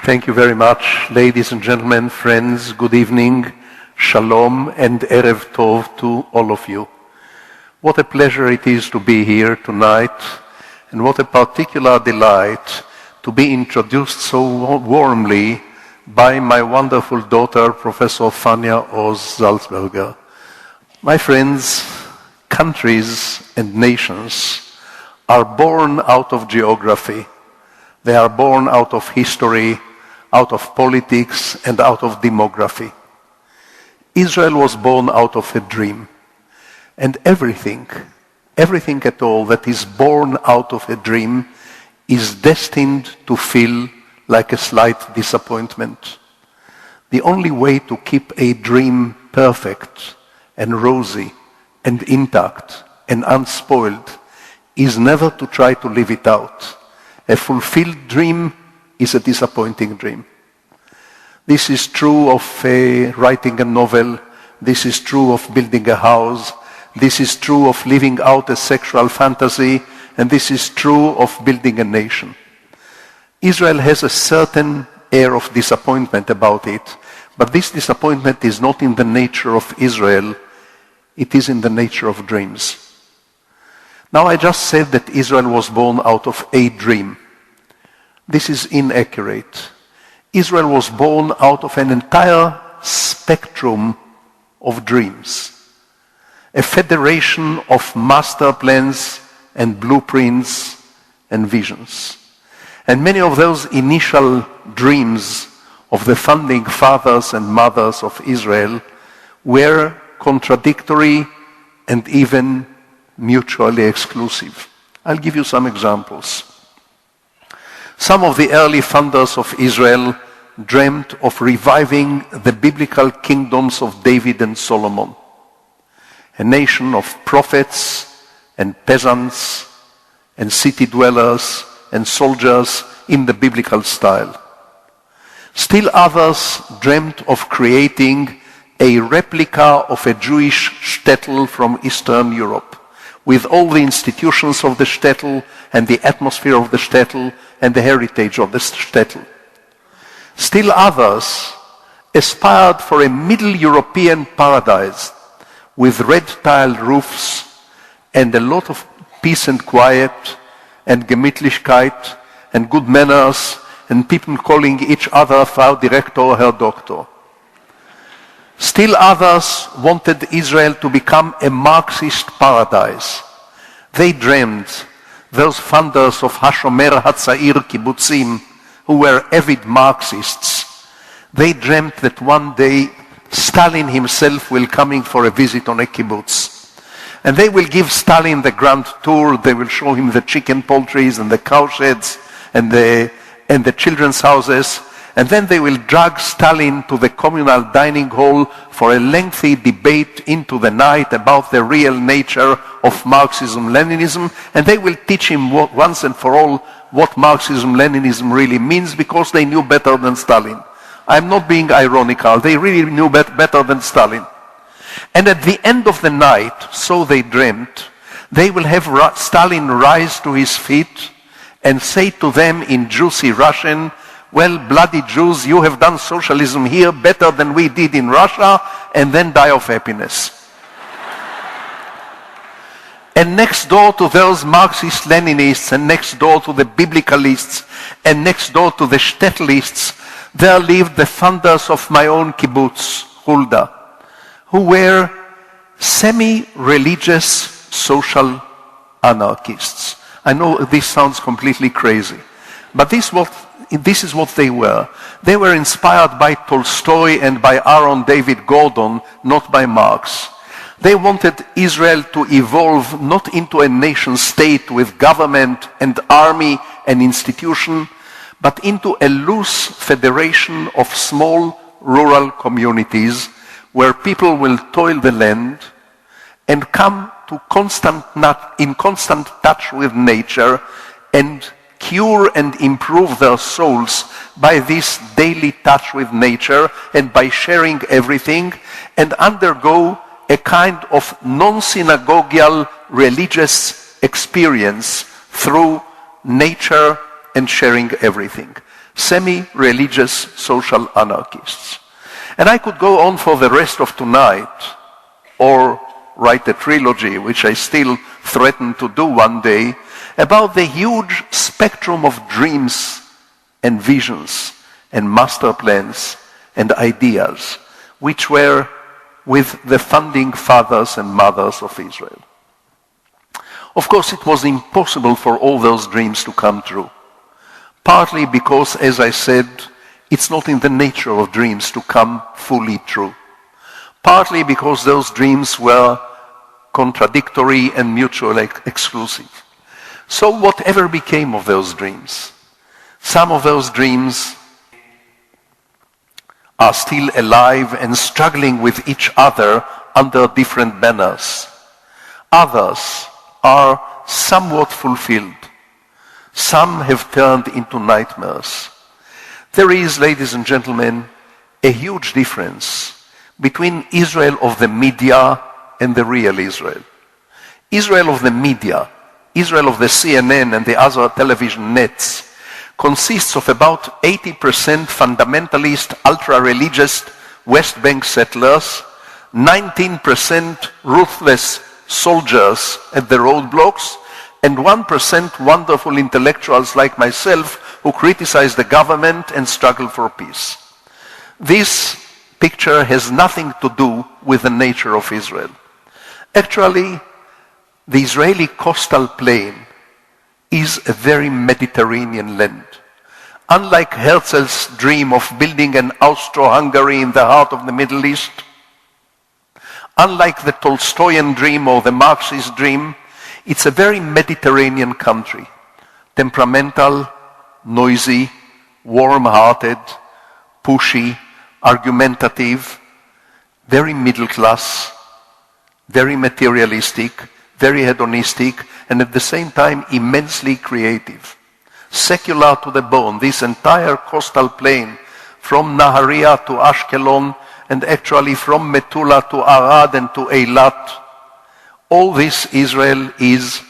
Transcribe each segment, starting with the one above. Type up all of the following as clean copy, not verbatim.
Thank you very much, ladies and gentlemen, friends, good evening, shalom and erev tov to all of you. What a pleasure it is to be here tonight, and what a particular delight to be introduced so warmly by my wonderful daughter, Professor Άμος Oz. My friends, countries and nations are born out of geography. They are born out of history, out of politics, and out of demography. Israel was born out of a dream. And everything at all that is born out of a dream is destined to feel like a slight disappointment. The only way to keep a dream perfect and rosy and intact and unspoiled is never to try to live it out. A fulfilled dream is a disappointing dream. This is true of writing a novel. This is true of building a house. This is true of living out a sexual fantasy. And this is true of building a nation. Israel has a certain air of disappointment about it. But this disappointment is not in the nature of Israel. It is in the nature of dreams. Now, I just said that Israel was born out of a dream. This is inaccurate. Israel was born out of an entire spectrum of dreams. A federation of master plans and blueprints and visions. And many of those initial dreams of the founding fathers and mothers of Israel were contradictory and even mutually exclusive. I'll give you some examples. Some of the early founders of Israel dreamt of reviving the biblical kingdoms of David and Solomon, a nation of prophets and peasants and city dwellers and soldiers in the biblical style. Still others dreamt of creating a replica of a Jewish shtetl from Eastern Europe, with all the institutions of the shtetl and the atmosphere of the shtetl and the heritage of the shtetl. Still others aspired for a Middle European paradise with red tile roofs and a lot of peace and quiet and Gemütlichkeit and good manners and people calling each other Frau Direktor, Herr Doktor. Still others wanted Israel to become a Marxist paradise. They dreamed, those founders of Hashomer Hatzair Kibbutzim, who were avid Marxists, they dreamt that one day Stalin himself will come for a visit on a kibbutz. And they will give Stalin the grand tour. They will show him the chicken poultries and the cow sheds and the children's houses. And then they will drag Stalin to the communal dining hall for a lengthy debate into the night about the real nature of Marxism-Leninism. And they will teach him once and for all what Marxism-Leninism really means, because they knew better than Stalin. I'm not being ironical. They really knew better than Stalin. And at the end of the night, so they dreamt, they will have Stalin rise to his feet and say to them in juicy Russian, "Well, bloody Jews, you have done socialism here better than we did in Russia," and then die of happiness. And next door to those Marxist-Leninists, and next door to the biblicalists, and next door to the shtetlists, there lived the founders of my own kibbutz, Hulda, who were semi-religious social anarchists. I know this sounds completely crazy, but this is what they were. They were inspired by Tolstoy and by Aaron David Gordon, not by Marx. They wanted Israel to evolve not into a nation state with government and army and institution, but into a loose federation of small rural communities where people will toil the land and come to in constant touch with nature and cure and improve their souls by this daily touch with nature and by sharing everything, and undergo a kind of non-synagogal religious experience through nature and sharing everything. semi-religious social anarchists. And I could go on for the rest of tonight, or write a trilogy, which I still threaten to do one day, about the huge spectrum of dreams and visions and master plans and ideas which were with the founding fathers and mothers of Israel. Of course, it was impossible for all those dreams to come true, partly because, as I said, it's not in the nature of dreams to come fully true, partly because those dreams were contradictory and mutually exclusive. So whatever became of those dreams, some of those dreams are still alive and struggling with each other under different banners. Others are somewhat fulfilled. Some have turned into nightmares. There is, ladies and gentlemen, a huge difference between Israel of the media and the real Israel. Israel of the media, Israel of the CNN and the other television nets, consists of about 80% fundamentalist, ultra-religious West Bank settlers, 19% ruthless soldiers at the roadblocks, and 1% wonderful intellectuals like myself who criticize the government and struggle for peace. This picture has nothing to do with the nature of Israel. Actually, the Israeli coastal plain is a very Mediterranean land. Unlike Herzl's dream of building an Austro-Hungary in the heart of the Middle East, unlike the Tolstoyan dream or the Marxist dream, it's a very Mediterranean country. Temperamental, noisy, warm-hearted, pushy, argumentative, very middle class, very materialistic, very hedonistic, and at the same time immensely creative. Secular to the bone, this entire coastal plain, from Naharia to Ashkelon, and actually from Metula to Arad and to Eilat, all this Israel is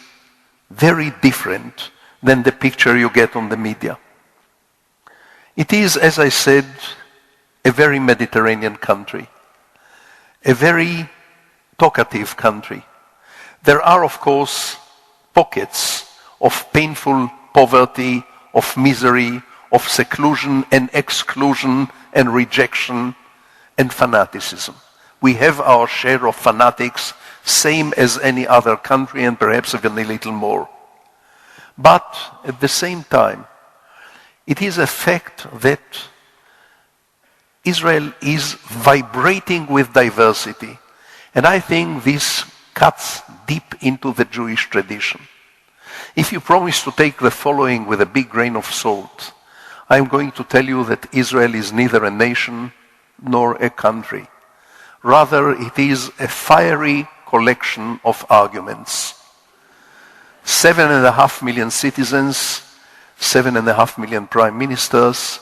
very different than the picture you get on the media. It is, as I said, a very Mediterranean country, a very talkative country. There are, of course, pockets of painful poverty, of misery, of seclusion and exclusion and rejection and fanaticism. We have our share of fanatics, same as any other country, and perhaps even a little more. But at the same time, it is a fact that Israel is vibrating with diversity. And I think this cuts deep into the Jewish tradition. If you promise to take the following with a big grain of salt, I am going to tell you that Israel is neither a nation nor a country. Rather, it is a fiery collection of arguments. 7.5 million citizens, 7.5 million prime ministers,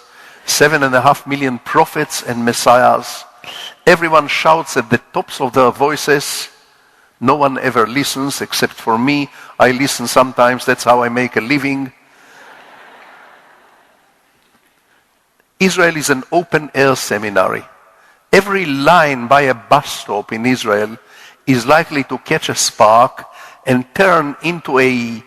7.5 million prophets and messiahs. Everyone shouts at the tops of their voices. No one ever listens except for me. I listen sometimes, that's how I make a living. Israel is an open-air seminary. Every line by a bus stop in Israel is likely to catch a spark and turn into a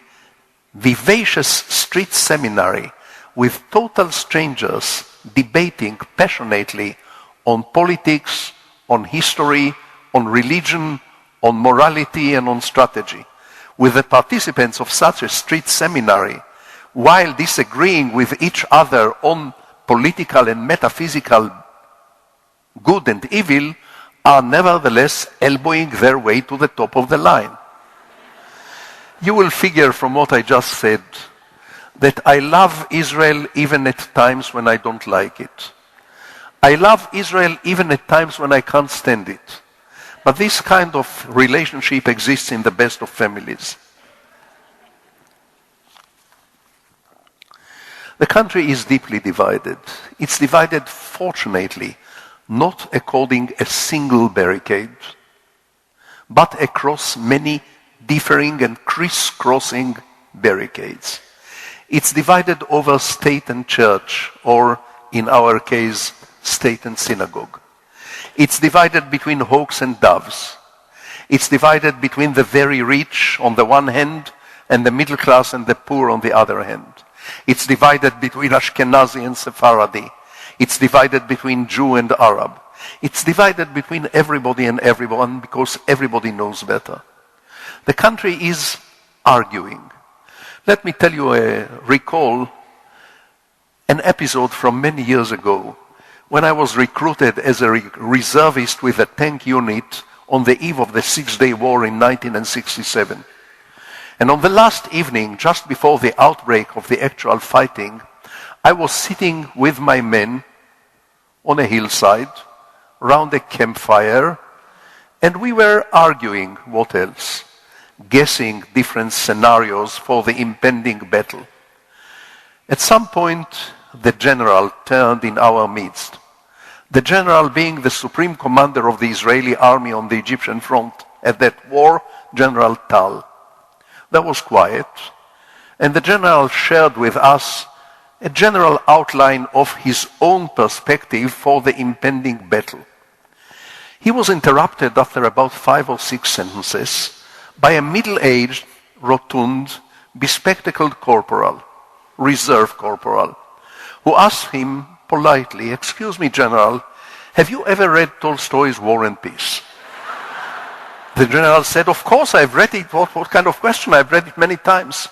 vivacious street seminary with total strangers debating passionately on politics, on history, on religion, on morality, and on strategy. With the participants of such a street seminary, while disagreeing with each other on political and metaphysical good and evil, are nevertheless elbowing their way to the top of the line. You will figure from what I just said that I love Israel even at times when I don't like it. I love Israel even at times when I can't stand it. But this kind of relationship exists in the best of families. The country is deeply divided. It's divided, fortunately, not according a single barricade, but across many differing and crisscrossing barricades. It's divided over state and church, or in our case, state and synagogue. It's divided between hawks and doves. It's divided between the very rich on the one hand and the middle class and the poor on the other hand. It's divided between Ashkenazi and Sephardi. It's divided between Jew and Arab. It's divided between everybody and everyone because everybody knows better. The country is arguing. Let me tell you, recall an episode from many years ago when I was recruited as a reservist with a tank unit on the eve of the Six-Day War in 1967. And on the last evening, just before the outbreak of the actual fighting, I was sitting with my men on a hillside, round a campfire, and we were arguing, what else? Guessing different scenarios for the impending battle. At some point, the general turned in our midst. The general being the supreme commander of the Israeli army on the Egyptian front at that war, General Tal. There was quiet, and the general shared with us a general outline of his own perspective for the impending battle. He was interrupted after about 5 or 6 sentences by a middle-aged, rotund, bespectacled corporal, reserve corporal, who asked him politely, "Excuse me, General, have you ever read Tolstoy's War and Peace?" The general said, "Of course I've read it. What kind of question? I've read it many times."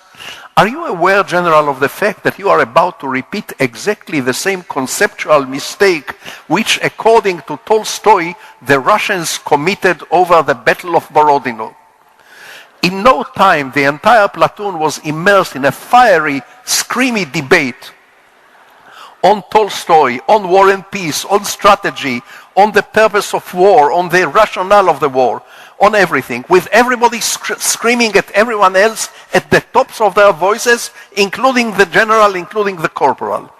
"Are you aware, General, of the fact that you are about to repeat exactly the same conceptual mistake which, according to Tolstoy, the Russians committed over the Battle of Borodino?" In no time, the entire platoon was immersed in a fiery, screamy debate on Tolstoy, on War and Peace, on strategy, on the purpose of war, on the rationale of the war, on everything, with everybody screaming at everyone else at the tops of their voices, including the general, including the corporal.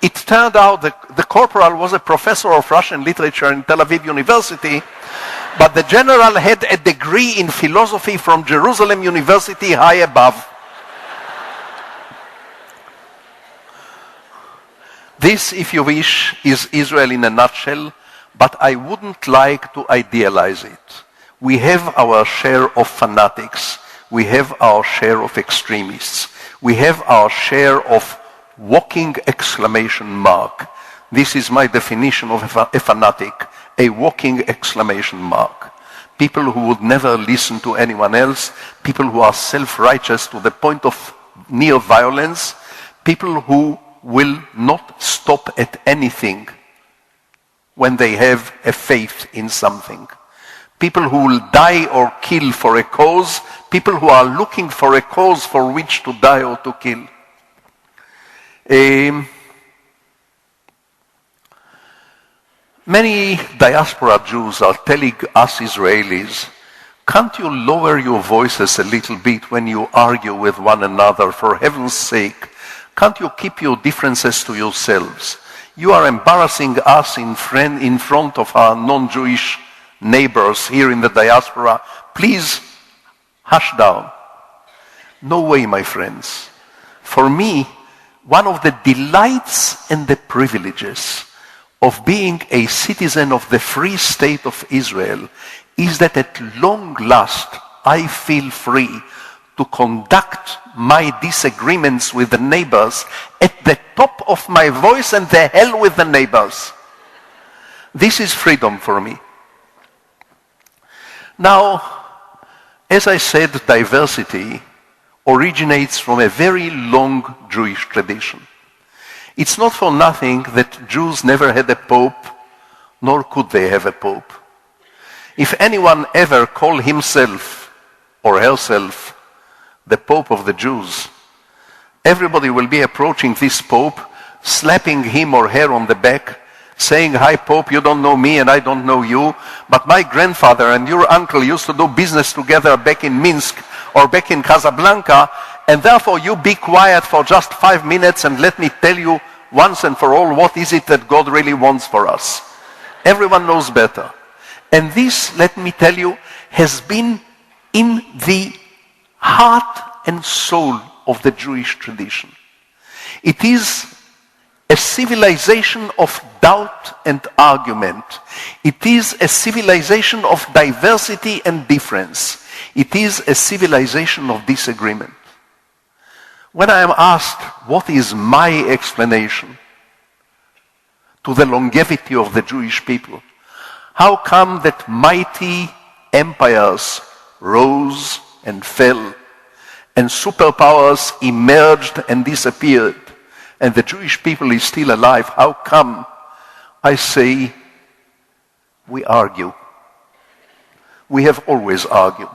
It turned out that the corporal was a professor of Russian literature in Tel Aviv University, but the general had a degree in philosophy from Jerusalem University high above. This, if you wish, is Israel in a nutshell, but I wouldn't like to idealize it. We have our share of fanatics. We have our share of extremists. We have our share of walking exclamation mark. This is my definition of a fanatic, a walking exclamation mark. People who would never listen to anyone else, people who are self-righteous to the point of near violence, people who will not stop at anything when they have a faith in something. People who will die or kill for a cause, people who are looking for a cause for which to die or to kill. Many diaspora Jews are telling us Israelis, can't you lower your voices a little bit when you argue with one another, for heaven's sake? Can't you keep your differences to yourselves? You are embarrassing us in front of our non-Jewish neighbors here in the diaspora. Please, hush down. No way, my friends. For me, one of the delights and the privileges of being a citizen of the free state of Israel is that at long last I feel free to conduct my disagreements with the neighbors at the top of my voice, and the hell with the neighbors. This is freedom for me. Now, as I said, diversity originates from a very long Jewish tradition. It's not for nothing that Jews never had a pope, nor could they have a pope. If anyone ever called himself or herself the Pope of the Jews, everybody will be approaching this Pope, slapping him or her on the back, saying, "Hi, Pope, you don't know me and I don't know you, but my grandfather and your uncle used to do business together back in Minsk or back in Casablanca, and therefore you be quiet for just 5 minutes and let me tell you once and for all what is it that God really wants for us." Everyone knows better. And this, let me tell you, has been in the heart and soul of the Jewish tradition. It is a civilization of doubt and argument. It is a civilization of diversity and difference. It is a civilization of disagreement. When I am asked what is my explanation to the longevity of the Jewish people, how come that mighty empires rose and fell, and superpowers emerged and disappeared, and the Jewish people is still alive? How come? I say, we argue. We have always argued.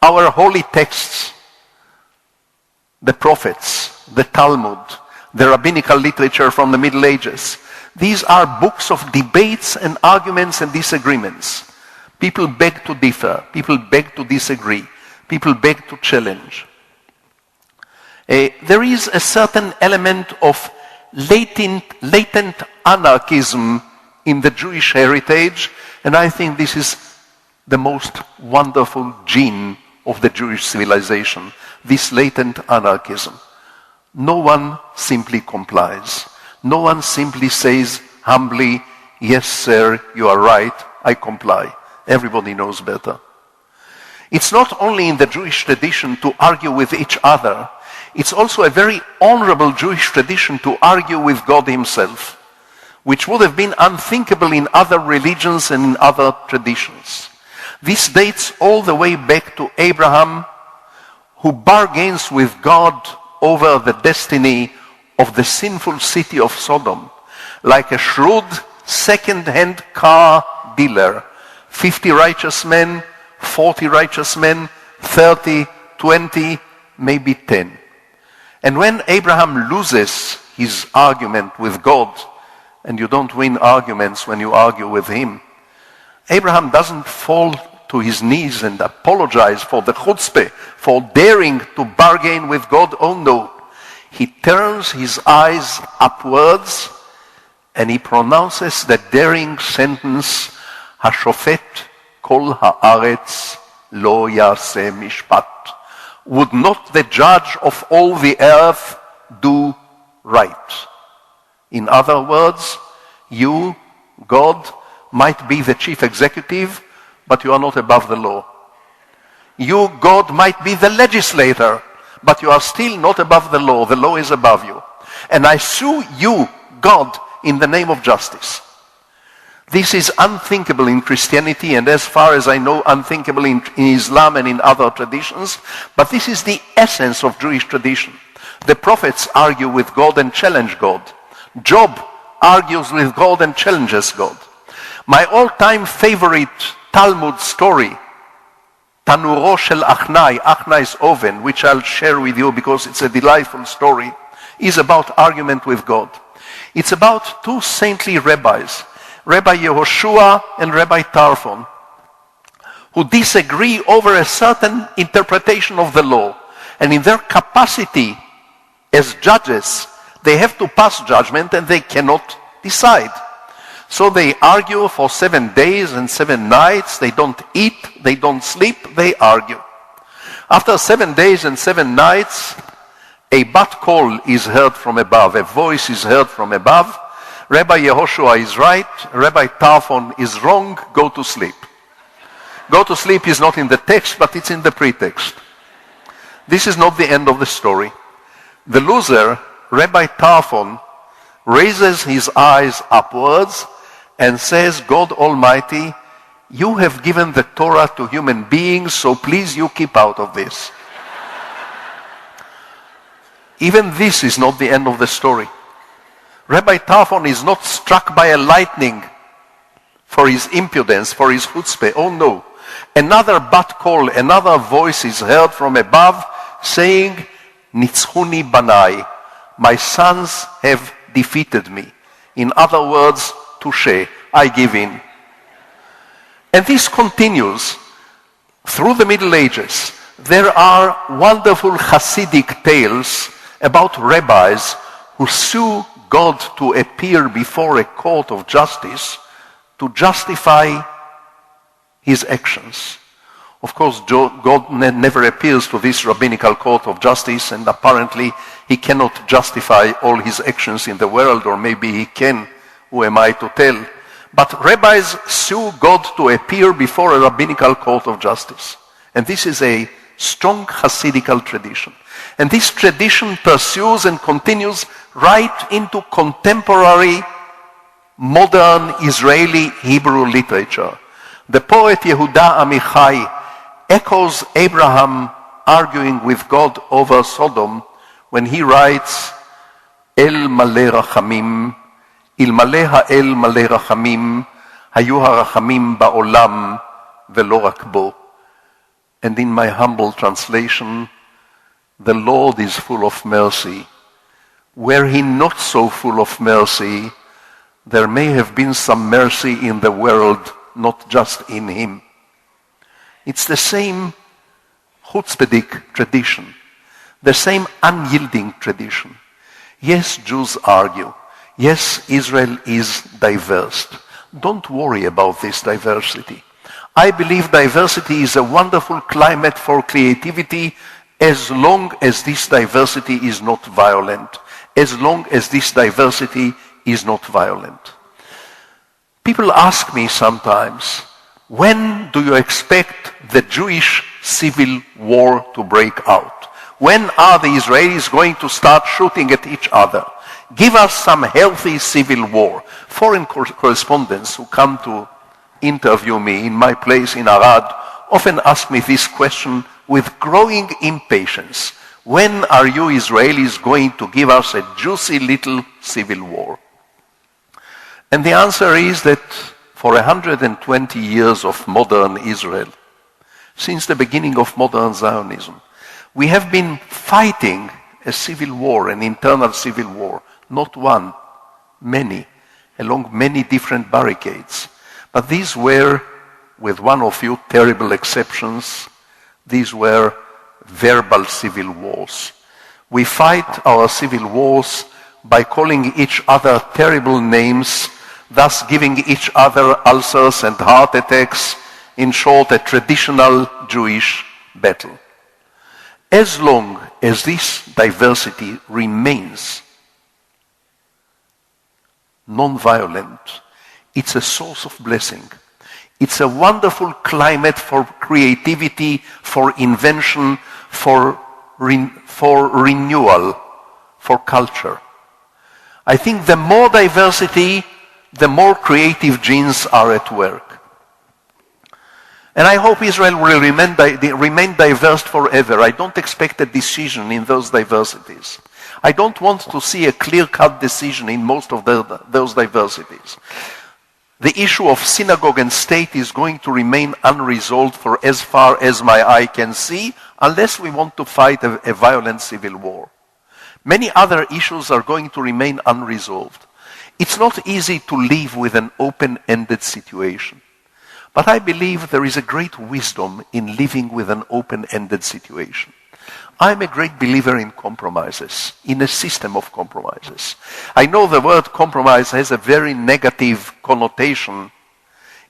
Our holy texts, the prophets, the Talmud, the rabbinical literature from the Middle Ages, these are books of debates and arguments and disagreements. People beg to differ. People beg to disagree. People beg to challenge. There is a certain element of latent anarchism in the Jewish heritage, and I think this is the most wonderful gene of the Jewish civilization, this latent anarchism. No one simply complies. No one simply says humbly, yes, sir, you are right, I comply. Everybody knows better. It's not only in the Jewish tradition to argue with each other, it's also a very honorable Jewish tradition to argue with God himself, which would have been unthinkable in other religions and in other traditions. This dates all the way back to Abraham, who bargains with God over the destiny of the sinful city of Sodom, like a shrewd second-hand car dealer. 50 righteous men, 40 righteous men, 30, 20, maybe 10. And when Abraham loses his argument with God, and you don't win arguments when you argue with him, Abraham doesn't fall to his knees and apologize for the chutzpah, for daring to bargain with God. Oh no. He turns his eyes upwards and he pronounces the daring sentence, Hashofet kol haaretz lo yaseh mishpat. Would not the judge of all the earth do right? In other words, you, God, might be the chief executive, but you are not above the law. You, God, might be the legislator, but you are still not above the law. The law is above you. And I sue you, God, in the name of justice. This is unthinkable in Christianity, and as far as I know, unthinkable in Islam and in other traditions. But this is the essence of Jewish tradition. The prophets argue with God and challenge God. Job argues with God and challenges God. My all-time favorite Talmud story, Tanuro shel Achnai's oven, which I'll share with you because it's a delightful story, is about argument with God. It's about two saintly rabbis, Rabbi Yehoshua and Rabbi Tarfon, who disagree over a certain interpretation of the law. And in their capacity as judges, they have to pass judgment and they cannot decide. So they argue for 7 days and 7 nights. They don't eat, they don't sleep, they argue. After 7 days and 7 nights, a bat call is heard from above, a voice is heard from above. Rabbi Yehoshua is right, Rabbi Tarfon is wrong, go to sleep. Go to sleep is not in the text, but it's in the pretext. This is not the end of the story. The loser, Rabbi Tarfon, raises his eyes upwards and says, God Almighty, you have given the Torah to human beings, so please you keep out of this. Even this is not the end of the story. Rabbi Tarfon is not struck by a lightning for his impudence, for his chutzpah. Oh no. Another bat call, another voice is heard from above saying, Nitzchuni banai, my sons have defeated me. In other words, touché, I give in. And this continues through the Middle Ages. There are wonderful Hasidic tales about rabbis who sue God to appear before a court of justice to justify his actions. Of course, God never appears to this rabbinical court of justice, and apparently he cannot justify all his actions in the world, or maybe he can, who am I to tell? But rabbis sue God to appear before a rabbinical court of justice. And this is a strong Hasidical tradition. And this tradition pursues and continues right into contemporary, modern Israeli Hebrew literature. The poet Yehuda Amichai echoes Abraham arguing with God over Sodom when he writes, El maleh rachamim, ilmaleh ha'el maleh rachamim, hayu harachamim ba'olam velo rak bo. And in my humble translation, the Lord is full of mercy. Were he not so full of mercy, there may have been some mercy in the world, not just in him. It's the same chutzpahdik tradition, the same unyielding tradition. Yes, Jews argue. Yes, Israel is diverse. Don't worry about this diversity. I believe diversity is a wonderful climate for creativity as long as this diversity is not violent. As long as this diversity is not violent. People ask me sometimes, when do you expect the Jewish civil war to break out? When are the Israelis going to start shooting at each other? Give us some healthy civil war. Foreign correspondents who come to interview me in my place in Arad often ask me this question with growing impatience. When are you Israelis going to give us a juicy little civil war? And the answer is that for 120 years of modern Israel, since the beginning of modern Zionism, we have been fighting a civil war, an internal civil war, not one, many, along many different barricades. But these were, with one or few terrible exceptions, these were verbal civil wars. We fight our civil wars by calling each other terrible names, thus giving each other ulcers and heart attacks, in short, a traditional Jewish battle. As long as this diversity remains non-violent, it's a source of blessing. It's a wonderful climate for creativity, for invention, for renewal, for culture. I think the more diversity, the more creative genes are at work. And I hope Israel will remain diverse forever. I don't expect a decision in those diversities. I don't want to see a clear-cut decision in most of those diversities. The issue of synagogue and state is going to remain unresolved for as far as my eye can see, unless we want to fight a violent civil war. Many other issues are going to remain unresolved. It's not easy to live with an open-ended situation. But I believe there is a great wisdom in living with an open-ended situation. I'm a great believer in compromises, in a system of compromises. I know the word compromise has a very negative connotation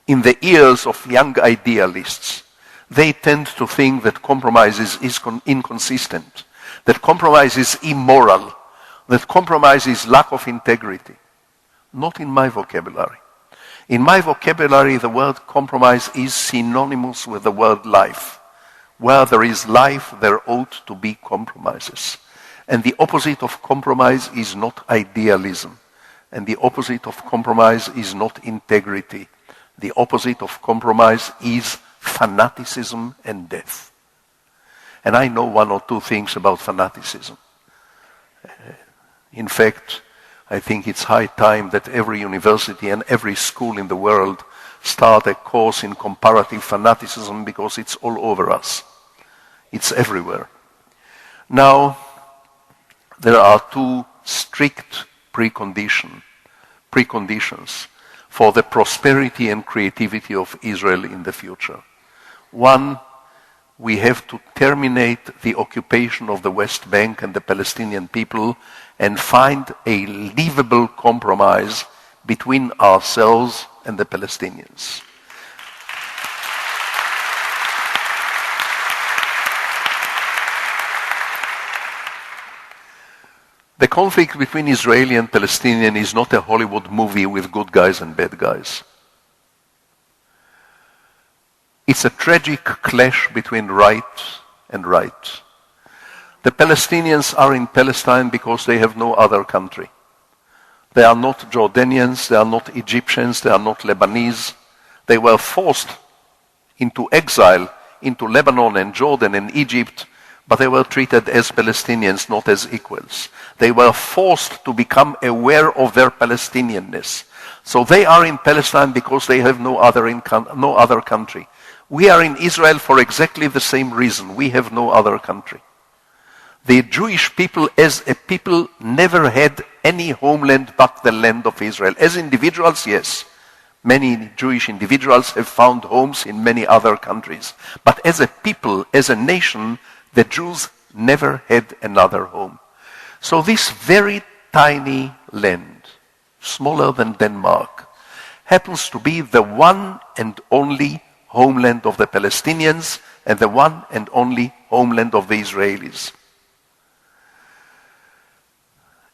in the ears of young idealists. They tend to think that compromise is inconsistent, that compromise is immoral, that compromise is lack of integrity. Not in my vocabulary. In my vocabulary, the word compromise is synonymous with the word life. Where there is life, there ought to be compromises. And the opposite of compromise is not idealism. And the opposite of compromise is not integrity. The opposite of compromise is fanaticism and death. And I know one or two things about fanaticism. In fact, I think it's high time that every university and every school in the world start a course in comparative fanaticism, because it's all over us. It's everywhere. Now, there are two strict preconditions for the prosperity and creativity of Israel in the future. One, we have to terminate the occupation of the West Bank and the Palestinian people and find a livable compromise between ourselves and the Palestinians. The conflict between Israeli and Palestinian is not a Hollywood movie with good guys and bad guys. It's a tragic clash between right and right. The Palestinians are in Palestine because they have no other country. They are not Jordanians, they are not Egyptians, they are not Lebanese. They were forced into exile into Lebanon and Jordan and Egypt, but they were treated as Palestinians, not as equals. They were forced to become aware of their Palestinianness. So they are in Palestine because they have no other country. We are in Israel for exactly the same reason. We have no other country. The Jewish people as a people never had any homeland but the land of Israel. As individuals, yes. Many Jewish individuals have found homes in many other countries. But as a people, as a nation, the Jews never had another home. So this very tiny land, smaller than Denmark, happens to be the one and only homeland of the Palestinians and the one and only homeland of the Israelis.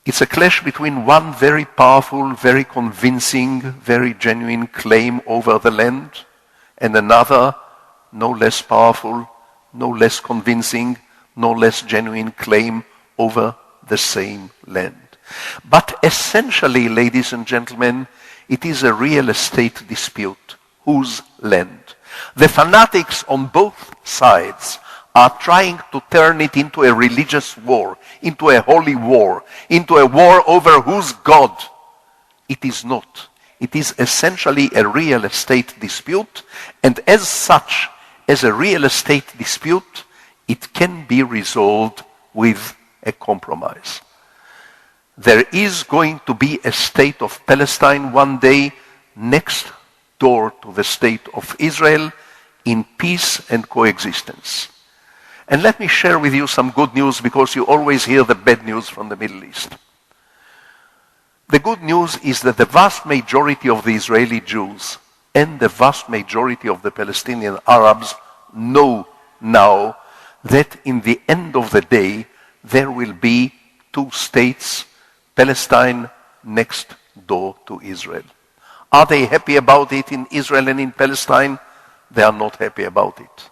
It's a clash between one very powerful, very convincing, very genuine claim over the land and another, no less powerful, no less convincing, no less genuine claim over the same land. But essentially, ladies and gentlemen, it is a real estate dispute. Whose land? The fanatics on both sides are trying to turn it into a religious war, into a holy war, into a war over whose God. It is not. It is essentially a real estate dispute, and as such, as a real estate dispute, it can be resolved with a compromise. There is going to be a state of Palestine one day next door to the state of Israel in peace and coexistence. And let me share with you some good news, because you always hear the bad news from the Middle East. The good news is that the vast majority of the Israeli Jews and the vast majority of the Palestinian Arabs know now that in the end of the day there will be two states, Palestine next door to Israel. Are they happy about it in Israel and in Palestine? They are not happy about it.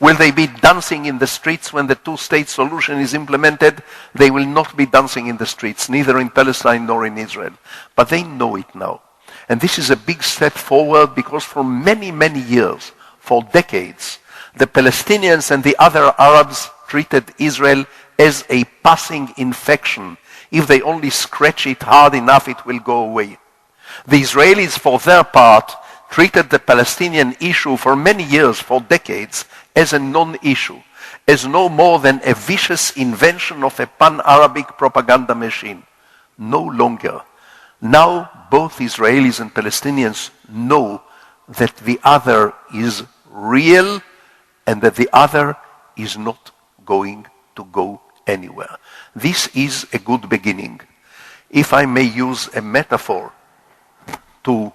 Will they be dancing in the streets when the two-state solution is implemented? They will not be dancing in the streets, neither in Palestine nor in Israel. But they know it now. And this is a big step forward, because for many, many years, for decades, the Palestinians and the other Arabs treated Israel as a passing infection. If they only scratch it hard enough, it will go away. The Israelis, for their part, treated the Palestinian issue for many years, for decades, as a non-issue, as no more than a vicious invention of a pan-Arabic propaganda machine. No longer. Now both Israelis and Palestinians know that the other is real and that the other is not going to go anywhere. This is a good beginning. If I may use a metaphor to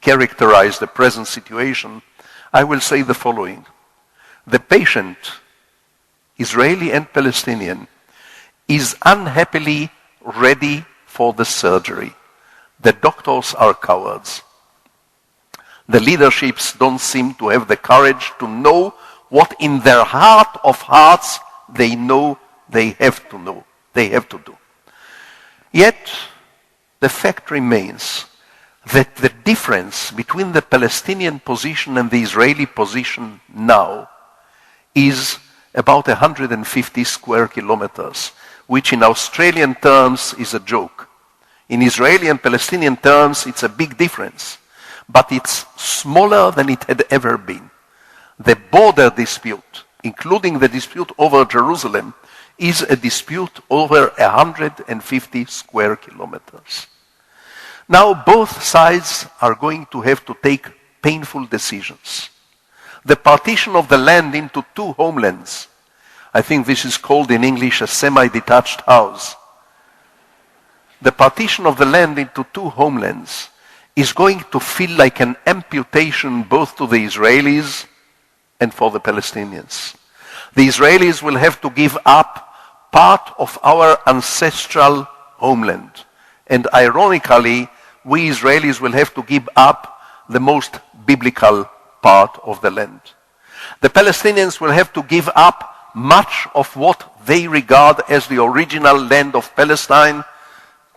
characterize the present situation, I will say the following. The patient, Israeli and Palestinian, is unhappily ready for the surgery. The doctors are cowards. The leaderships don't seem to have the courage to know what in their heart of hearts they know they have to know, they have to do. Yet, the fact remains that the difference between the Palestinian position and the Israeli position now is about 150 square kilometers, which in Australian terms is a joke. In Israeli and Palestinian terms, it's a big difference, but it's smaller than it had ever been. The border dispute, including the dispute over Jerusalem, is a dispute over 150 square kilometers. Now both sides are going to have to take painful decisions. The partition of the land into two homelands, I think this is called in English a semi-detached house. The partition of the land into two homelands is going to feel like an amputation both to the Israelis and for the Palestinians. The Israelis will have to give up part of our ancestral homeland. And ironically, we Israelis will have to give up the most biblical part of the land. The Palestinians will have to give up much of what they regard as the original land of Palestine,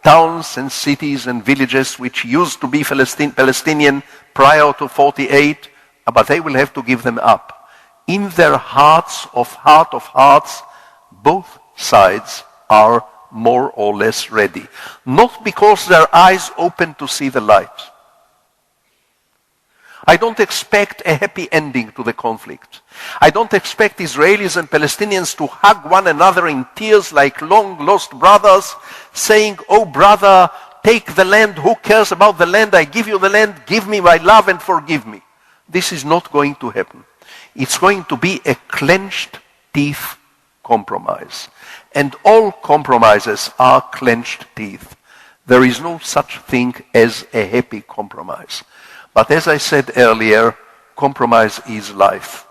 towns and cities and villages which used to be Palestinian prior to 48, but they will have to give them up. In their heart of hearts, both sides are more or less ready. Not because their eyes open to see the light. I don't expect a happy ending to the conflict. I don't expect Israelis and Palestinians to hug one another in tears like long-lost brothers, saying, "Oh brother, take the land. Who cares about the land? I give you the land. Give me my love and forgive me." This is not going to happen. It's going to be a clenched teeth compromise. And all compromises are clenched teeth. There is no such thing as a happy compromise. But as I said earlier, compromise is life.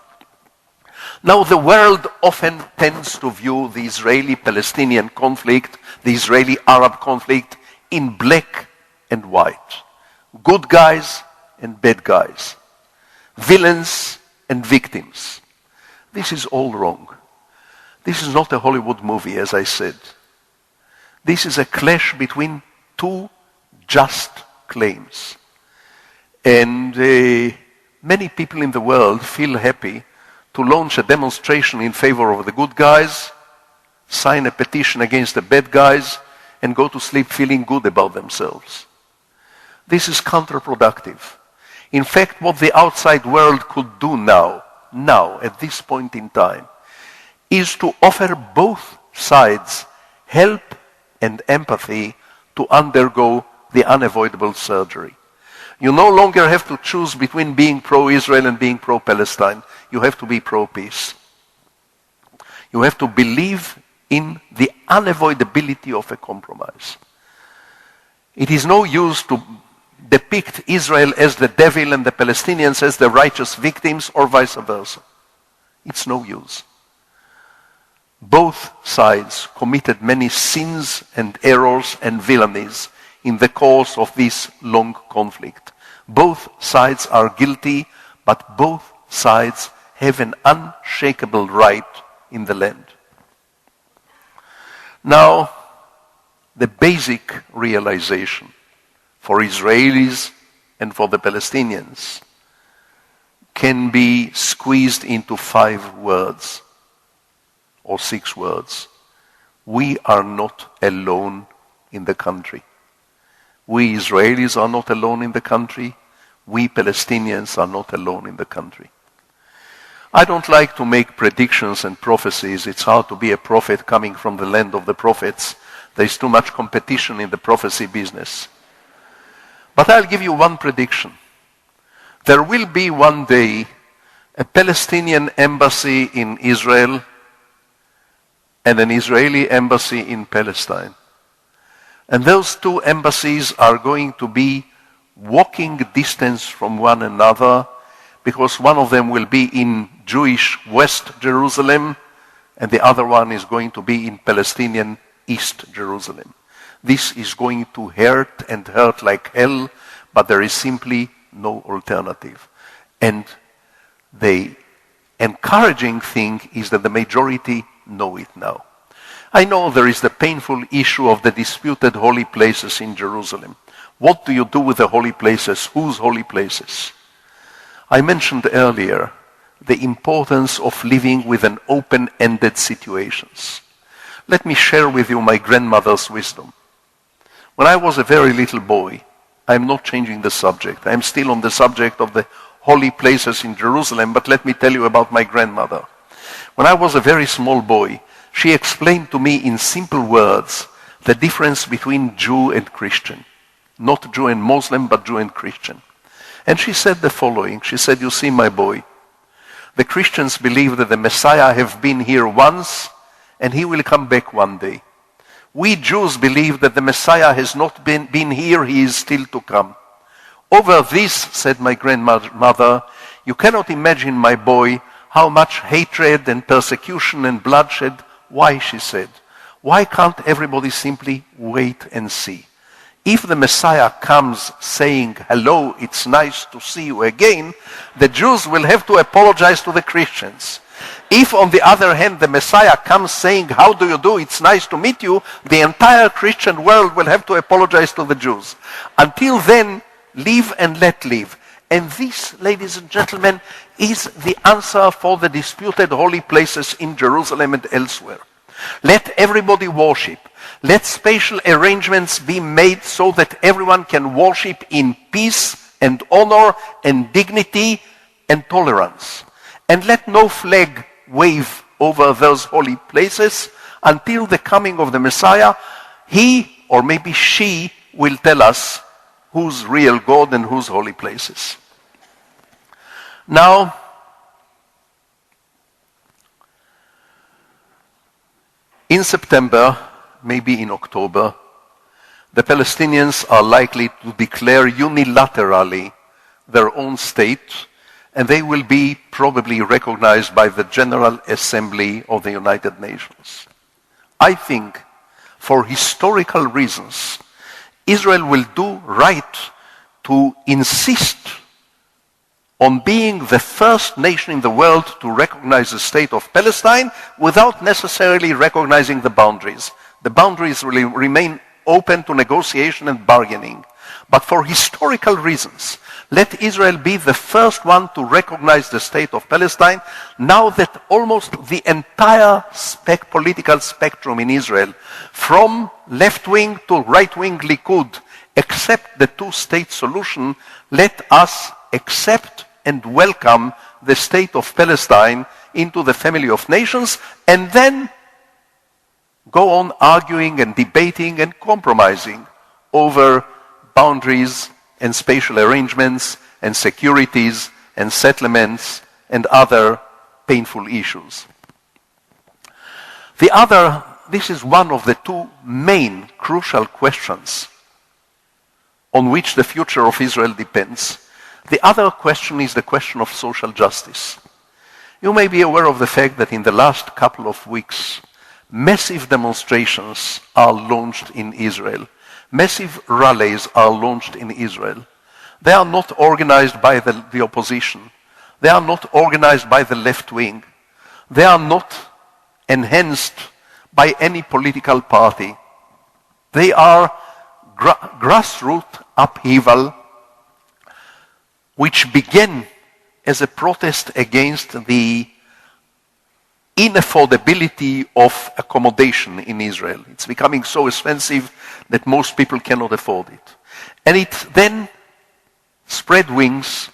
Now the world often tends to view the Israeli-Palestinian conflict, the Israeli-Arab conflict, in black and white. Good guys and bad guys. Villains and victims. This is all wrong. This is not a Hollywood movie, as I said. This is a clash between two just claims. And many people in the world feel happy to launch a demonstration in favor of the good guys, sign a petition against the bad guys, and go to sleep feeling good about themselves. This is counterproductive. In fact, what the outside world could do now, at this point in time, is to offer both sides help and empathy to undergo the unavoidable surgery. You no longer have to choose between being pro-Israel and being pro-Palestine. You have to be pro-peace. You have to believe in the unavoidability of a compromise. It is no use to depict Israel as the devil and the Palestinians as the righteous victims or vice versa. It's no use. Both sides committed many sins and errors and villainies in the course of this long conflict. Both sides are guilty, but both sides have an unshakable right in the land. Now, the basic realization for Israelis and for the Palestinians can be squeezed into 5 words or 6 words. We are not alone in the country. We Israelis are not alone in the country. We Palestinians are not alone in the country. I don't like to make predictions and prophecies. It's hard to be a prophet coming from the land of the prophets. There's too much competition in the prophecy business. But I'll give you one prediction. There will be one day a Palestinian embassy in Israel and an Israeli embassy in Palestine. And those 2 embassies are going to be walking distance from one another, because one of them will be in Jewish West Jerusalem and the other one is going to be in Palestinian East Jerusalem. This is going to hurt and hurt like hell, but there is simply no alternative. And the encouraging thing is that the majority know it now. I know there is the painful issue of the disputed holy places in Jerusalem. What do you do with the holy places? Whose holy places? I mentioned earlier the importance of living with an open-ended situations. Let me share with you my grandmother's wisdom. When I was a very little boy, I'm not changing the subject. I'm still on the subject of the holy places in Jerusalem, but let me tell you about my grandmother. When I was a very small boy, she explained to me in simple words the difference between Jew and Christian. Not Jew and Muslim, but Jew and Christian. And she said the following. She said, "You see, my boy, the Christians believe that the Messiah have been here once and he will come back one day. We Jews believe that the Messiah has not been here, he is still to come. Over this," said my grandmother, "you cannot imagine, my boy, how much hatred and persecution and bloodshed." Why, she said, Why can't everybody simply wait and see? If the Messiah comes saying, hello, it's nice to see you again, the Jews will have to apologize to the Christians. If, on the other hand, the Messiah comes saying, how do you do, it's nice to meet you, the entire Christian world will have to apologize to the Jews. Until then, live and let live. And this, ladies and gentlemen, is the answer for the disputed holy places in Jerusalem and elsewhere. Let everybody worship. Let spatial arrangements be made so that everyone can worship in peace and honor and dignity and tolerance. And let no flag wave over those holy places until the coming of the Messiah. He, or maybe she, will tell us who's real God and whose holy places. Now, in September, maybe in October, the Palestinians are likely to declare unilaterally their own state, and they will be probably recognized by the General Assembly of the United Nations. I think, for historical reasons, Israel will do right to insist on being the first nation in the world to recognize the state of Palestine without necessarily recognizing the boundaries. The boundaries will remain open to negotiation and bargaining. But for historical reasons, let Israel be the first one to recognize the state of Palestine, now that almost the entire political spectrum in Israel, from left-wing to right-wing Likud, accept the two-state solution. Let us accept and welcome the state of Palestine into the family of nations, and then go on arguing and debating and compromising over boundaries and spatial arrangements and securities and settlements and other painful issues. This is one of the two main crucial questions on which the future of Israel depends. The other question is the question of social justice. You may be aware of the fact that in the last couple of weeks, massive demonstrations are launched in Israel. Massive rallies are launched in Israel. They are not organized by the opposition. They are not organized by the left wing. They are not enhanced by any political party. They are grassroots upheaval which began as a protest against the inaffordability of accommodation in Israel. It's becoming so expensive that most people cannot afford it. And it then spread wings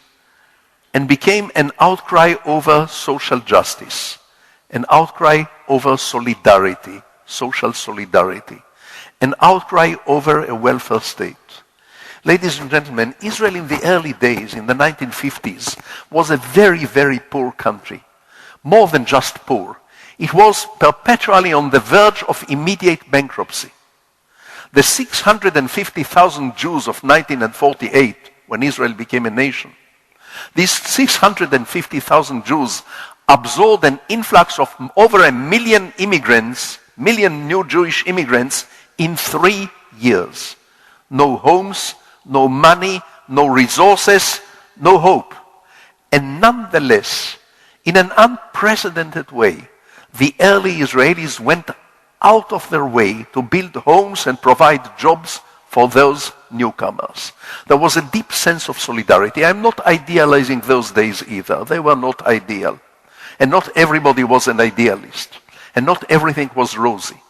and became an outcry over social justice, an outcry over solidarity, social solidarity, an outcry over a welfare state. Ladies and gentlemen, Israel in the early days, in the 1950s, was a very, very poor country. More than just poor. It was perpetually on the verge of immediate bankruptcy. The 650,000 Jews of 1948, when Israel became a nation, these 650,000 Jews absorbed an influx of over 1 million immigrants, million new Jewish immigrants, in 3 years. No homes, no money, no resources, no hope. And nonetheless, in an unprecedented way, the early Israelis went out of their way to build homes and provide jobs for those newcomers. There was a deep sense of solidarity. I'm not idealizing those days either. They were not ideal. And not everybody was an idealist. And not everything was rosy.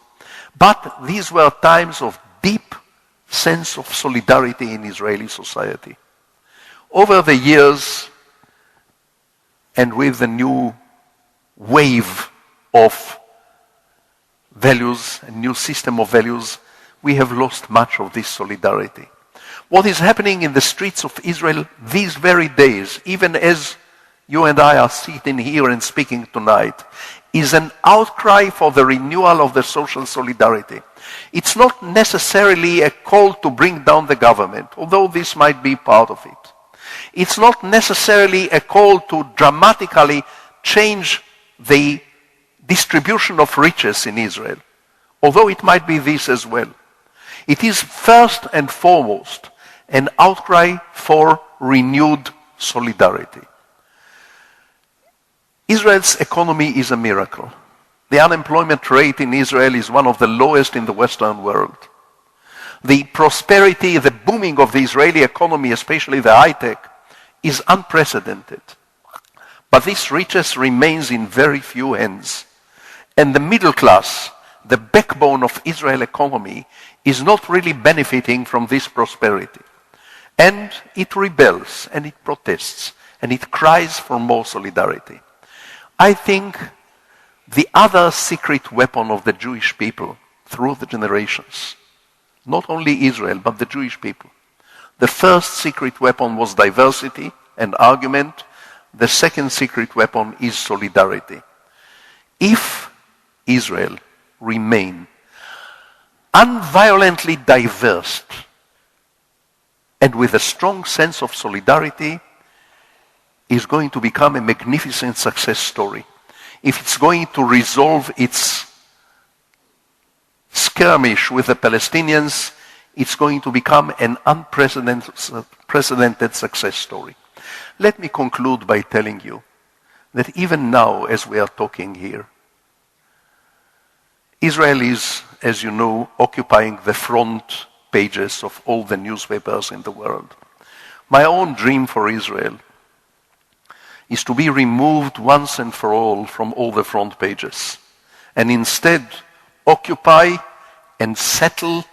But these were times of deep sense of solidarity in Israeli society. Over the years, and with the new wave of values, a new system of values, we have lost much of this solidarity. What is happening in the streets of Israel these very days, even as you and I are sitting here and speaking tonight, is an outcry for the renewal of the social solidarity. It's not necessarily a call to bring down the government, although this might be part of it. It's not necessarily a call to dramatically change the distribution of riches in Israel, although it might be this as well. It is first and foremost an outcry for renewed solidarity. Israel's economy is a miracle. The unemployment rate in Israel is one of the lowest in the Western world. The prosperity, the booming of the Israeli economy, especially the high-tech, is unprecedented. But this riches remains in very few hands. And the middle class, the backbone of Israel's economy, is not really benefiting from this prosperity. And it rebels, and it protests, and it cries for more solidarity. I think the other secret weapon of the Jewish people through the generations, not only Israel, but the Jewish people. The first secret weapon was diversity and argument. The second secret weapon is solidarity. If Israel remain unviolently diverse and with a strong sense of solidarity, is going to become a magnificent success story. If it's going to resolve its skirmish with the Palestinians, it's going to become an unprecedented success story. Let me conclude by telling you that even now, as we are talking here, Israel is, as you know, occupying the front pages of all the newspapers in the world. My own dream for Israel is to be removed once and for all from all the front pages, and instead occupy and settle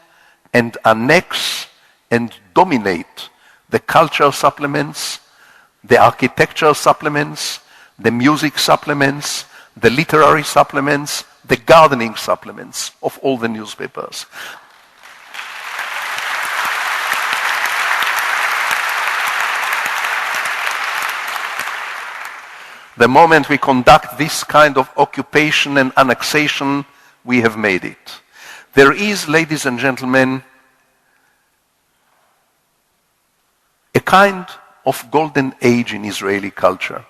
and annex and dominate the culture supplements, the architecture supplements, the music supplements, the literary supplements, the gardening supplements of all the newspapers. The moment we conduct this kind of occupation and annexation, we have made it. There is, ladies and gentlemen, a kind of golden age in Israeli culture.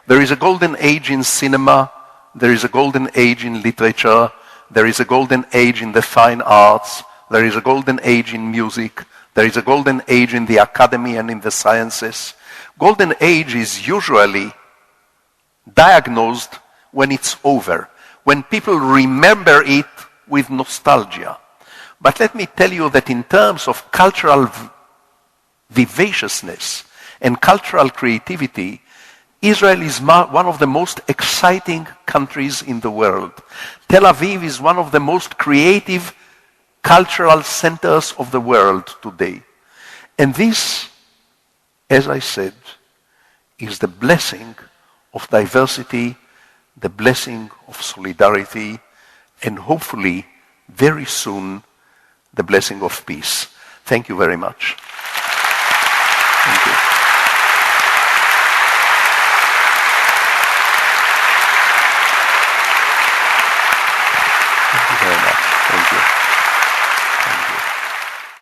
There is a golden age in cinema, there is a golden age in literature, there is a golden age in the fine arts, there is a golden age in music, there is a golden age in the academy and in the sciences. Golden age is usually diagnosed when it's over, when people remember it with nostalgia. But let me tell you that in terms of cultural vivaciousness and cultural creativity, Israel is one of the most exciting countries in the world. Tel Aviv is one of the most creative cultural centers of the world today. And this, as I said, is the blessing of diversity, the blessing of solidarity, and hopefully, very soon, the blessing of peace. Thank you very much.